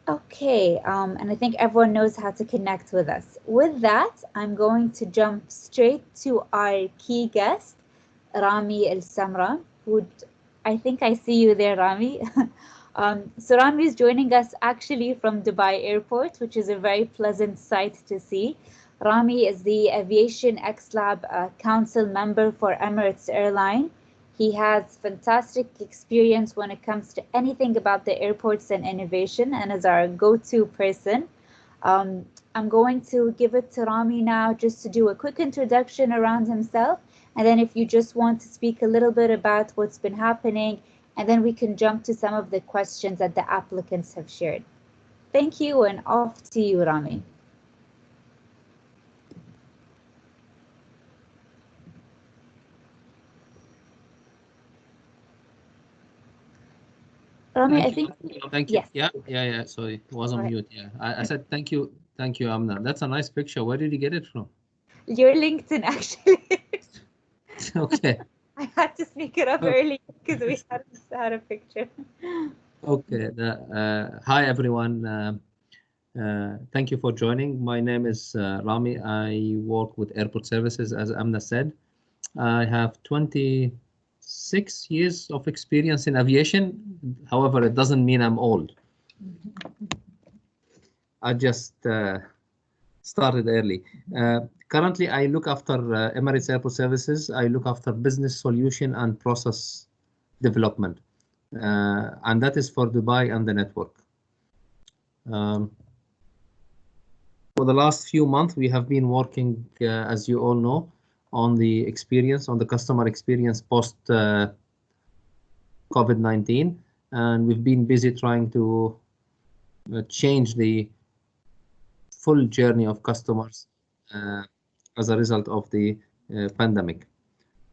Okay, and I think everyone knows how to connect with us. With that, I'm going to jump straight to our key guest, Rami El Samra, who I think I see you there, Rami. So Rami is joining us actually from Dubai Airport, which is a very pleasant sight to see. Rami is the Aviation X Lab Council member for Emirates Airline. He has fantastic experience when it comes to anything about the airports and innovation, and is our go-to person. I'm going to give it to Rami now just to do a quick introduction around himself. And then if you just want to speak a little bit about what's been happening, and then we can jump to some of the questions that the applicants have shared. Thank you, and off to you, Rami. Rami, I think. Thank you. Yes. Yeah. Sorry, it was on mute. Yeah, I said thank you, Amna. That's a nice picture. Where did you get it from? Your LinkedIn, actually. Okay. I had to speak it up early because we had a picture. Okay. Hi everyone. Thank you for joining. My name is Rami. I work with Airport Services, as Amna said. I have 26 years of experience in aviation. However, it doesn't mean I'm old. I just started early. Currently, I look after Emirates Airport Services. I look after business solution and process development. And that is for Dubai and the network. For the last few months, we have been working, as you all know, on the customer experience post COVID-19, and we've been busy trying to change the full journey of customers as a result of the pandemic.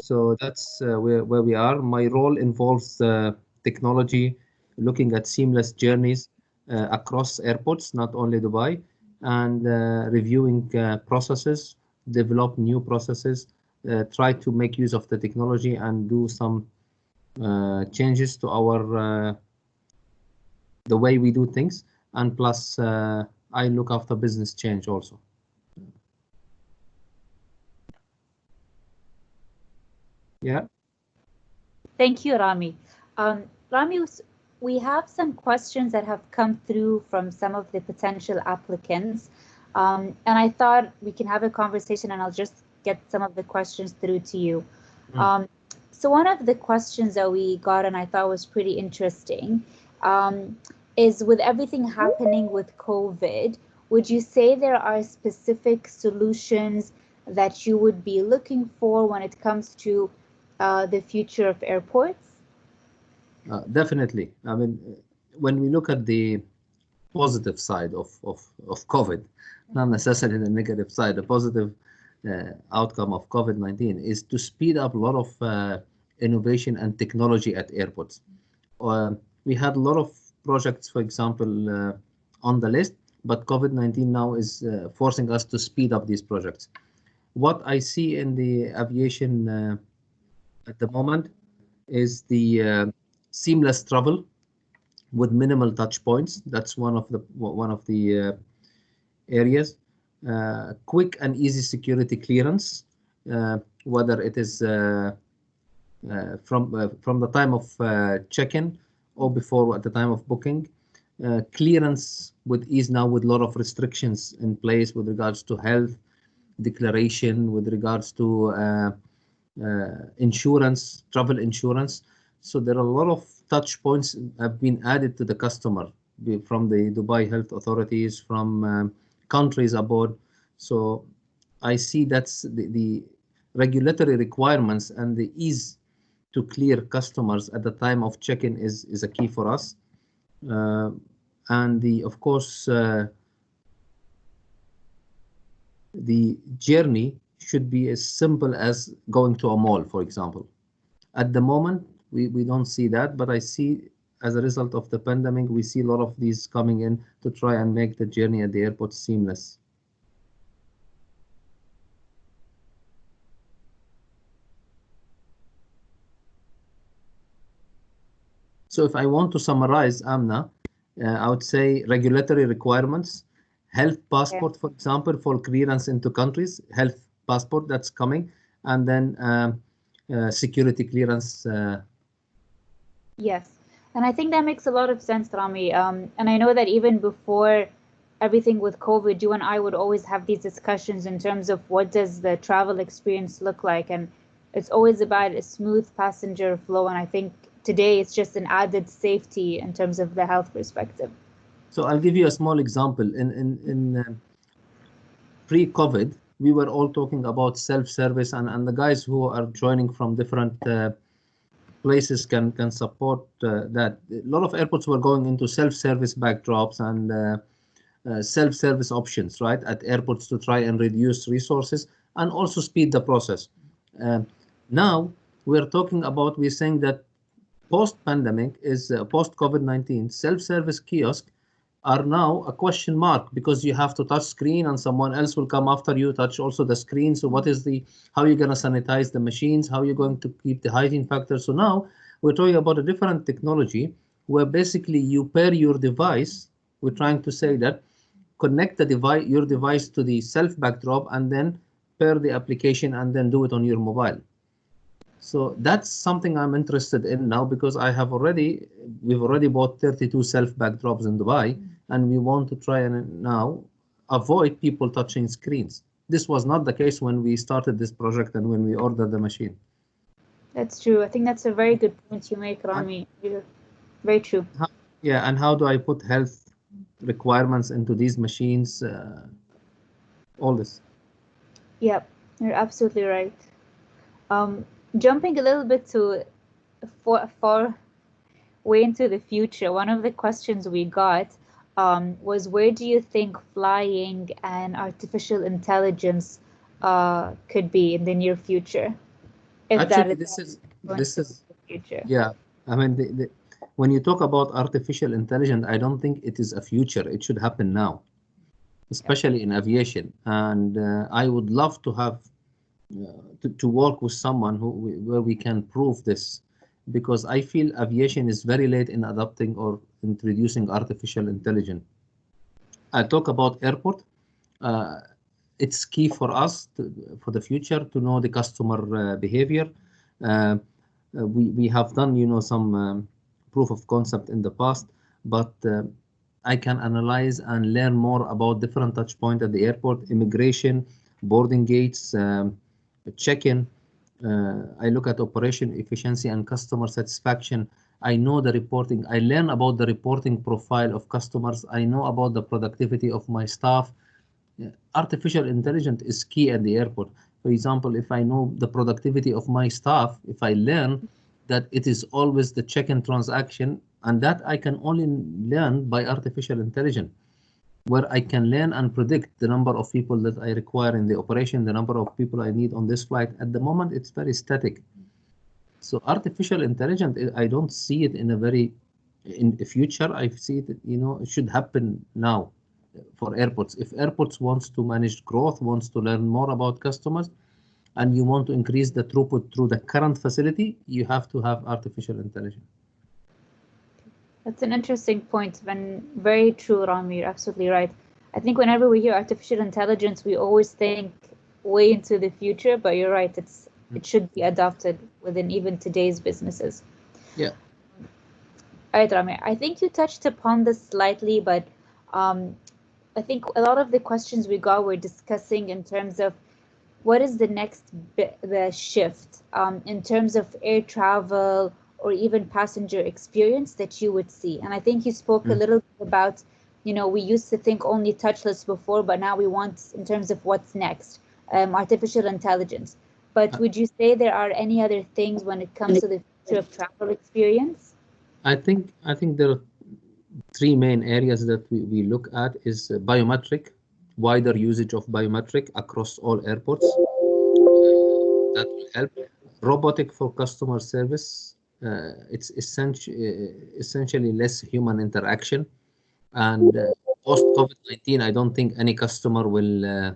So that's where we are. My role involves technology, looking at seamless journeys across airports, not only Dubai, and reviewing processes, develop new processes, try to make use of the technology and do some changes to our the way we do things. And plus, I look after business change also. Yeah. Thank you, Rami. Rami, we have some questions that have come through from some of the potential applicants. And I thought we can have a conversation and I'll just get some of the questions through to you. So one of the questions that we got and I thought was pretty interesting is, with everything happening with COVID, would you say there are specific solutions that you would be looking for when it comes to the future of airports? Definitely. I mean, when we look at the positive side of COVID, not necessarily the negative side, the positive outcome of COVID-19 is to speed up a lot of innovation and technology at airports. We had a lot of projects, for example, on the list, but COVID-19 now is forcing us to speed up these projects. What I see in the aviation at the moment is the seamless travel with minimal touch points. That's one of the areas. Quick and easy security clearance, whether it is from the time of check-in or before at the time of booking. Clearance with ease now, with a lot of restrictions in place with regards to health declaration, with regards to insurance, travel insurance. So there are a lot of touch points have been added to the customer from the Dubai health authorities, from countries abroad. So I see that's the regulatory requirements and the ease to clear customers at the time of check-in is a key for us. And of course, the journey should be as simple as going to a mall, for example. At the moment, we don't see that, but I see, as a result of the pandemic, we see a lot of these coming in to try and make the journey at the airport seamless. So if I want to summarize, Amna, I would say regulatory requirements, health Yeah. passport, for example, for clearance into countries, health passport that's coming, and then security clearance. Yes. And I think that makes a lot of sense, Rami. And I know that even before everything with COVID, you and I would always have these discussions in terms of what does the travel experience look like. And it's always about a smooth passenger flow. And I think today it's just an added safety in terms of the health perspective. So I'll give you a small example. In pre-COVID, we were all talking about self-service, and the guys who are joining from different places can support that. A lot of airports were going into self-service backdrops and self-service options, right, at airports to try and reduce resources and also speed the process. Uh, Now we're talking about, we're saying that post-pandemic is post-COVID-19, self-service kiosks are now a question mark because you have to touch screen and someone else will come after you, touch also the screen. So what is how are you going to sanitize the machines? How are you going to keep the hygiene factor? So now we're talking about a different technology where basically you pair your device. We're trying to say that connect your device to the self backdrop and then pair the application and then do it on your mobile. So that's something I'm interested in now because we've already bought 32 self backdrops in Dubai, and we want to try and now avoid people touching screens. This was not the case when we started this project and when we ordered the machine. That's true. I think that's a very good point you make, And Rami. You're very true. yeah, and how do I put health requirements into these machines? All this. Yep, you're absolutely right. Um, Jumping a little bit to far way into the future, one of the questions we got was where do you think flying and artificial intelligence could be in the near future, if that Actually, is this is going this to be is the future? yeah. I mean, when you talk about artificial intelligence, I don't think it is a future. It should happen now, Yep. especially in aviation. And I would love to have to work with someone where we can prove this, because I feel aviation is very late in adopting or introducing artificial intelligence. I talk about airport. Uh, it's key for us for the future to know the customer behavior. We have done, some proof of concept in the past, but I can analyze and learn more about different touch point at the airport, immigration, boarding gates, check-in. I look at operation efficiency and customer satisfaction. I know the reporting. I learn about the reporting profile of customers. I know about the productivity of my staff. Yeah, artificial intelligence is key at the airport. For example, if I know the productivity of my staff, if I learn that it is always the check-in transaction, and that I can only learn by artificial intelligence, where I can learn and predict the number of people that I require in the operation, the number of people I need on this flight. At the moment, it's very static. So artificial intelligence, I don't see it in the future. I see it, it should happen now for airports. If airports wants to manage growth, wants to learn more about customers, and you want to increase the throughput through the current facility, you have to have artificial intelligence. That's an interesting point and very true, Rami. You're absolutely right. I think whenever we hear artificial intelligence, we always think way into the future, but you're right, it should be adopted within even today's businesses. Yeah. All right, Rami. I think you touched upon this slightly, but um, I think a lot of the questions we got were discussing in terms of what is the next the shift in terms of air travel or even passenger experience that you would see. And I think you spoke a Mm. little bit about, we used to think only touchless before, but now we want in terms of what's next, artificial intelligence. But Uh, would you say there are any other things when it comes to the future of travel experience? I think there are three main areas that we look at is biometric, wider usage of biometric across all airports. That will help. Robotic for customer service. It's essentially less human interaction. And post COVID-19, I don't think any customer will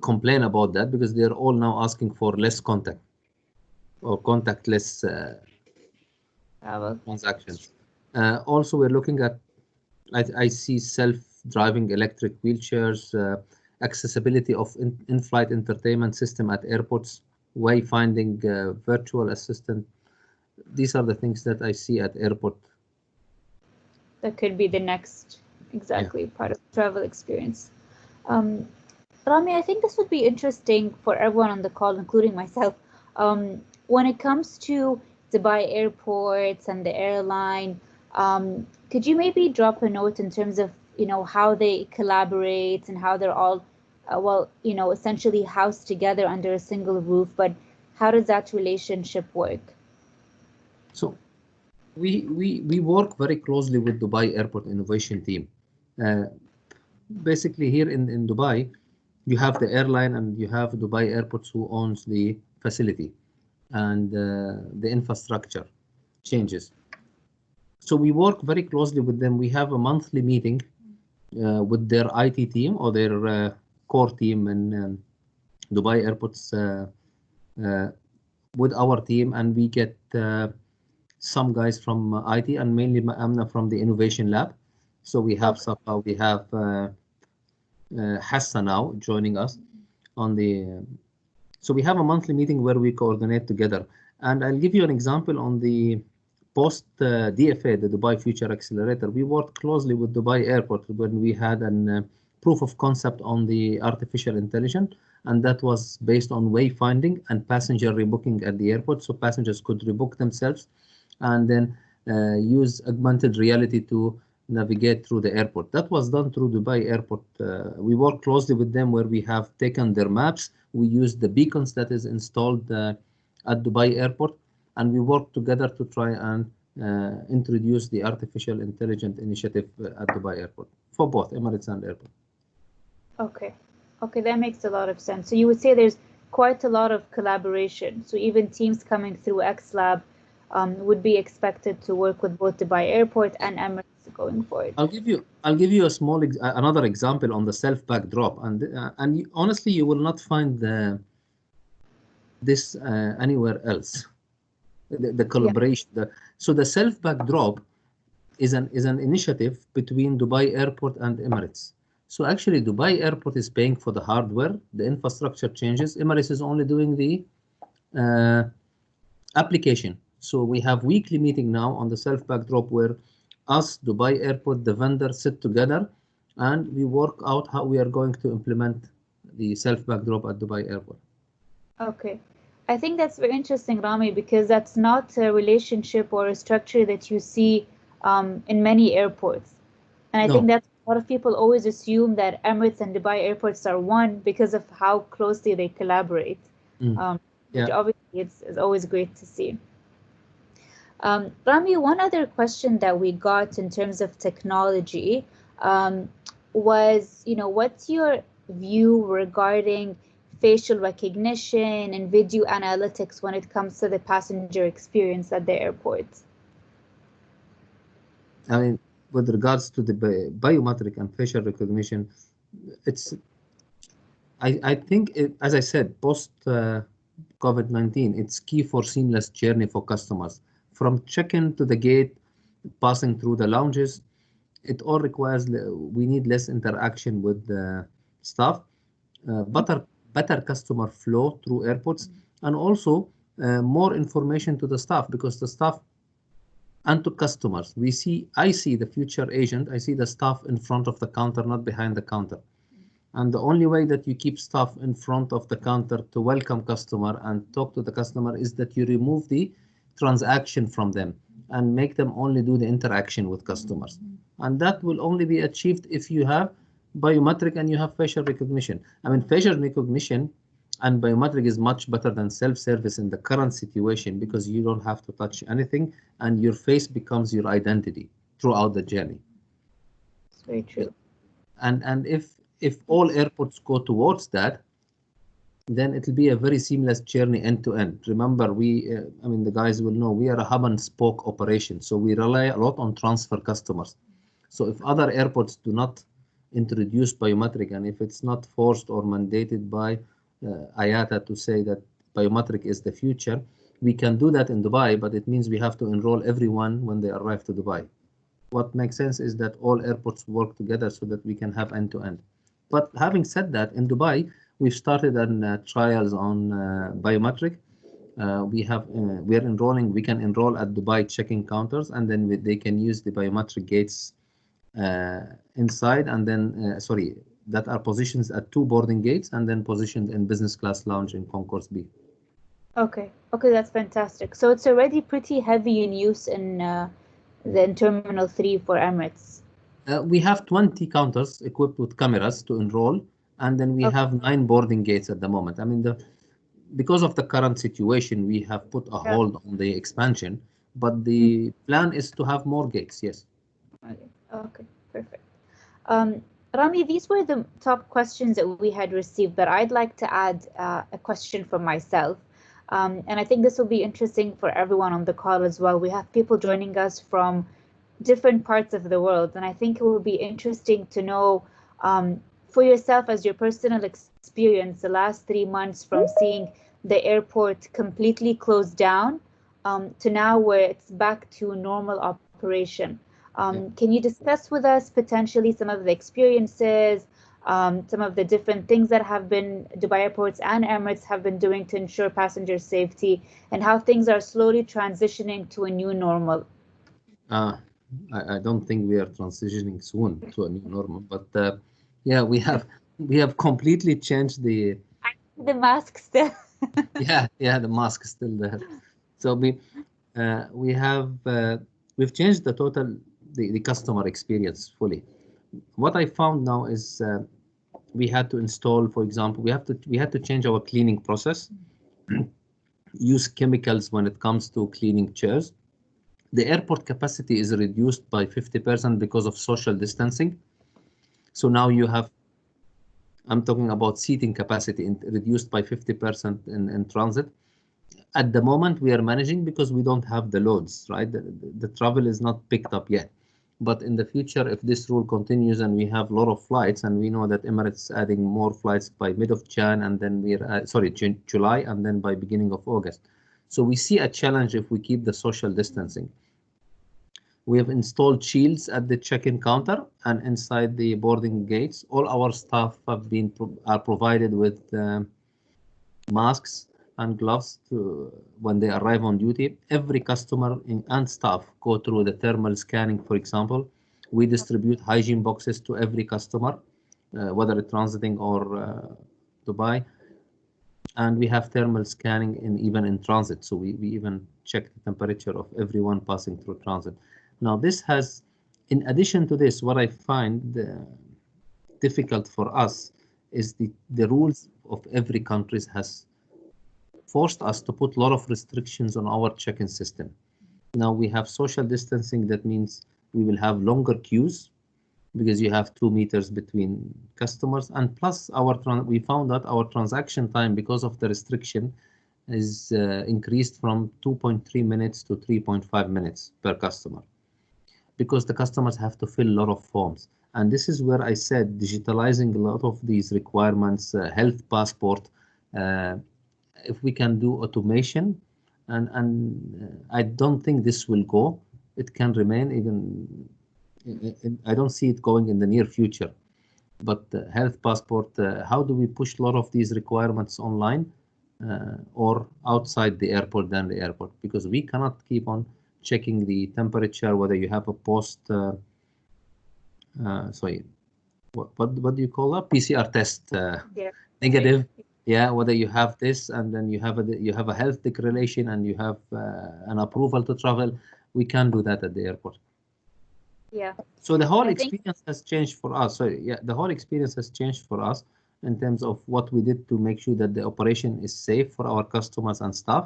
complain about that because they're all now asking for less contact or contactless Travel. transactions. Also, we're looking at, I see self-driving electric wheelchairs, accessibility of in-flight entertainment system at airports, wayfinding, virtual assistant. These are the things that I see at airport. That could be the next, Yeah. exactly, part of the travel experience. Um, Rami, I think this would be interesting for everyone on the call, including myself. When it comes to Dubai airports and the airline, could you maybe drop a note in terms of, how they collaborate and how they're all, essentially housed together under a single roof, but how does that relationship work? So we work very closely with Dubai Airport Innovation Team. Uh, Basically, here in Dubai, you have the airline and you have Dubai Airports who owns the facility and the infrastructure changes. So we work very closely with them. We have a monthly meeting with their IT team or their core team in Dubai Airports uh, with our team, and we get some guys from IT and mainly Amna from the innovation lab. So we have Okay. Safa, we have Hassan now joining us on the. So we have a monthly meeting where we coordinate together. And I'll give you an example on the post DFA, the Dubai Future Accelerator. We worked closely with Dubai Airport when we had an proof of concept on the artificial intelligence, and that was based on wayfinding and passenger rebooking at the airport. So passengers could rebook themselves and then use augmented reality to navigate through the airport. That was done through Dubai Airport. We work closely with them where we have taken their maps. We use the beacons that is installed at Dubai Airport, and we work together to try and introduce the artificial intelligence initiative at Dubai Airport for both Emirates and Airport. Okay. Okay, that makes a lot of sense. So you would say there's quite a lot of collaboration. So even teams coming through XLab would be expected to work with both Dubai Airport and Emirates going forward. I'll give you a small another example on the self backdrop, and honestly, you will not find this anywhere else. The Yeah. collaboration. So the self backdrop is an initiative between Dubai Airport and Emirates. So actually, Dubai Airport is paying for the hardware, the infrastructure changes. Emirates is only doing the uh, application. So we have weekly meeting now on the self backdrop where us, Dubai Airport, the vendor sit together and we work out how we are going to implement the self backdrop at Dubai Airport. Okay. I think that's very interesting, Rami, because that's not a relationship or a structure that you see in many airports. And I think No. that a lot of people always assume that Emirates and Dubai airports are one because of how closely they collaborate, Mm. which Yeah. obviously is always great to see. Rami, one other question that we got in terms of technology um, was, what's your view regarding facial recognition and video analytics when it comes to the passenger experience at the airport? I mean, with regards to the biometric and facial recognition, it's I think as I said, post COVID-19, it's key for seamless journey for customers. From check-in to the gate, passing through the lounges, it all requires we need less interaction with the staff, better customer flow through airports, and also more information to the staff because the staff and to customers. I see the future agent, I see the staff in front of the counter, not behind the counter. And the only way that you keep staff in front of the counter to welcome customer and talk to the customer is that you remove the transaction from them and make them only do the interaction with customers. And that will only be achieved if you have biometric and you have facial recognition. I mean, facial recognition and biometric is much better than self-service in the current situation because you don't have to touch anything and your face becomes your identity throughout the journey. It's very true. And if all airports go towards that, then it'll be a very seamless journey end to end. Remember, I mean, the guys will know we are a hub and spoke operation, so we rely a lot on transfer customers. So if other airports do not introduce biometric, and if it's not forced or mandated by IATA to say that biometric is the future, we can do that in Dubai, but it means we have to enroll everyone when they arrive to Dubai. what makes sense is that all airports work together so that we can have end-to-end. But having said that, in Dubai, we've started on trials on biometric. We are enrolling. We can enroll at Dubai check-in counters, and then they can use the biometric gates uh, inside, and then sorry, that are positioned at two boarding gates, and then positioned in business class lounge in Concourse B. Okay, okay, that's fantastic. So it's already pretty heavy in use in Terminal 3 for Emirates. We have 20 counters equipped with cameras to enroll, and then we Okay, have 9 boarding gates at the moment. I mean, because of the current situation, we have put a yeah. hold on the expansion, but Mhm. the plan is to have more gates, yes. Okay, okay, perfect. Rami, these were the top questions that we had received, but I'd like to add a question from myself. And I think this will be interesting for everyone on the call as well. We have people joining us from different parts of the world, and I think it will be interesting to know for yourself as your personal experience the last 3 months from seeing the airport completely closed down to now where it's back to normal operation. Yeah. Can you discuss with us potentially some of the experiences, some of the different things that have been Dubai Airports and Emirates have been doing to ensure passenger safety, and how things are slowly transitioning to a new normal? Uh, I don't think we are transitioning soon to a new normal, but yeah, we have completely changed the The mask still. yeah, the mask is still there. So we have we've changed the customer experience fully. What I found now is we had to install, for example, we had to change our cleaning process, use chemicals when it comes to cleaning chairs. The airport capacity is reduced by 50% because of social distancing. So now you have, I'm talking about seating capacity reduced by 50% in transit. At the moment, we are managing because we don't have the loads, right? The travel is not picked up yet. But in the future, if this rule continues and we have a lot of flights, and we know that Emirates is adding more flights by mid of Jan, and then sorry, July, and then by beginning of August. So we see a challenge if we keep the social distancing. We have installed shields at the check-in counter and inside the boarding gates. All our staff are provided with masks and gloves when they arrive on duty. Every customer and staff go through the thermal scanning, for example. We distribute hygiene boxes to every customer, whether it's transiting or Dubai. And we have thermal scanning even in transit. So we even check the temperature of everyone passing through transit. Now, in addition to this, what I find difficult for us is the rules of every country has forced us to put a lot of restrictions on our check-in system. Now we have social distancing. That means we will have longer queues because you have 2 meters between customers. And plus, we found that our transaction time, because of the restriction, is increased from 2.3 minutes to 3.5 minutes per customer because the customers have to fill a lot of forms. And this is where I said digitalizing a lot of these requirements, health passport, uh, if we can do automation, and I don't think this will go. It can remain even. I don't see it going in the near future. But health passport, how do we push a lot of these requirements online or outside the airport than the airport? Because we cannot keep on checking the temperature, whether you have a sorry, what do you call that? PCR test Yeah. negative. Yeah, whether you have this and then you have a health declaration and you have an approval to travel, we can do that at the airport. Yeah. So the And whole I think, experience has changed for us. Sorry, yeah, the whole experience has changed for us in terms of what we did to make sure that the operation is safe for our customers and staff.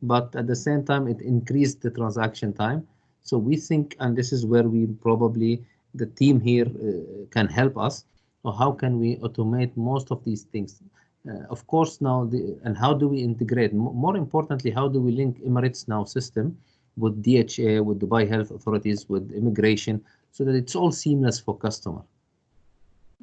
But at the same time, it increased the transaction time. So we think, and this is where we probably, the team here can help us, or how can we automate most of these things? Of course, now, and how do we integrate? More importantly, how do we link Emirates Now system with DHA, with Dubai Health Authorities, with immigration, so that it's all seamless for customer.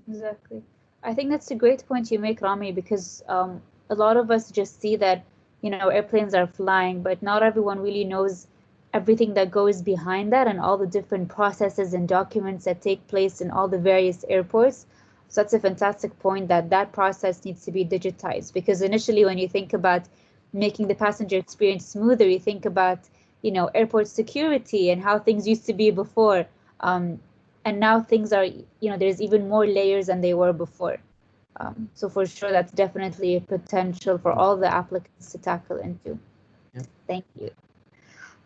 exactly. I think that's a great point you make, Rami, because a lot of us just see that, airplanes are flying, but not everyone really knows everything that goes behind that and all the different processes and documents that take place in all the various airports. So that's a fantastic point, that that process needs to be digitized, because initially when you think about making the passenger experience smoother, you think about, you know, airport security and how things used to be before. And now things are, you know, there's even more layers than they were before. So for sure, that's definitely a potential for all the applicants to tackle into. Yeah. Thank you.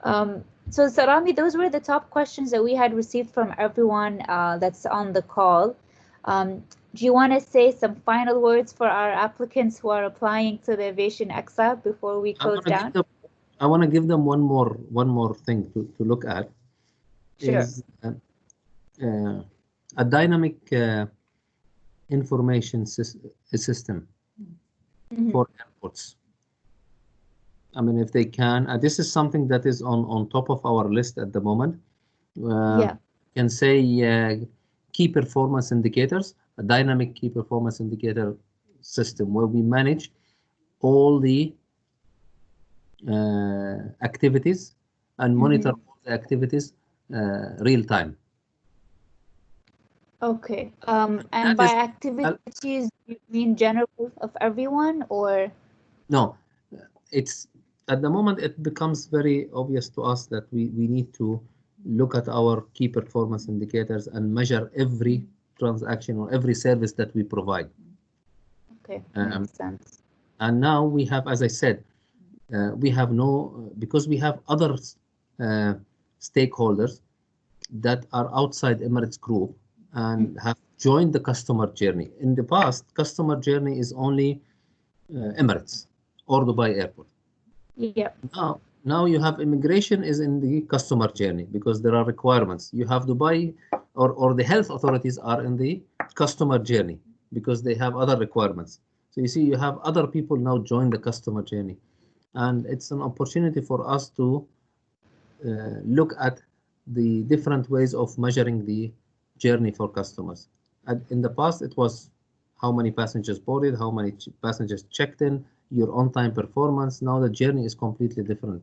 So Sarami, those were the top questions that we had received from everyone that's on the call. Do you want to say some final words for our applicants who are applying to the Aviation Exam before we close down? I want to give them one more thing to look at. Sure. Is a dynamic information system for airports. I mean, if they can, this is something that is on top of our list at the moment. Yeah. Can say key performance indicators, a dynamic key performance indicator system where we manage all the activities and monitor all the activities real time. Okay. And by activities, you mean general of everyone, or? No, it's at the moment it becomes very obvious to us that we need to look at our key performance indicators and measure every transaction or every service that we provide. Okay, makes sense. And now we have, as I said, we have because we have other stakeholders that are outside Emirates Group and have joined the customer journey. In the past, customer journey is only Emirates or Dubai Airport. Yeah. Now you have immigration is in the customer journey because there are requirements. You have Dubai or the health authorities are in the customer journey because they have other requirements. So you see, you have other people now join the customer journey, and it's an opportunity for us to look at the different ways of measuring the journey for customers. And in the past, it was how many passengers boarded, how many passengers checked in, your on-time performance. Now the journey is completely different.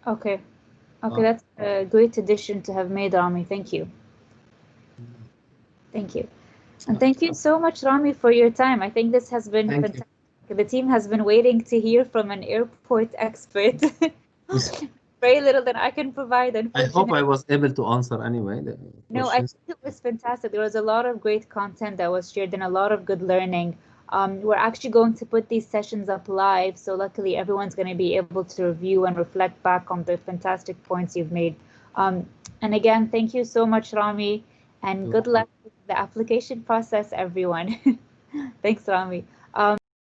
Okay. Okay, that's a great addition to have made, Rami. Thank you. Thank you. And thank you so much, Rami, for your time. I think this has been fantastic. The team has been waiting to hear from an airport expert. Very little that I can provide, unfortunately. I hope I was able to answer anyway. No, I think it was fantastic. There was a lot of great content that was shared and a lot of good learning. We're actually going to put these sessions up live, so luckily everyone's going to be able to review and reflect back on the fantastic points you've made. And again, thank you so much, Rami, and good luck with the application process, everyone. Thanks, Rami.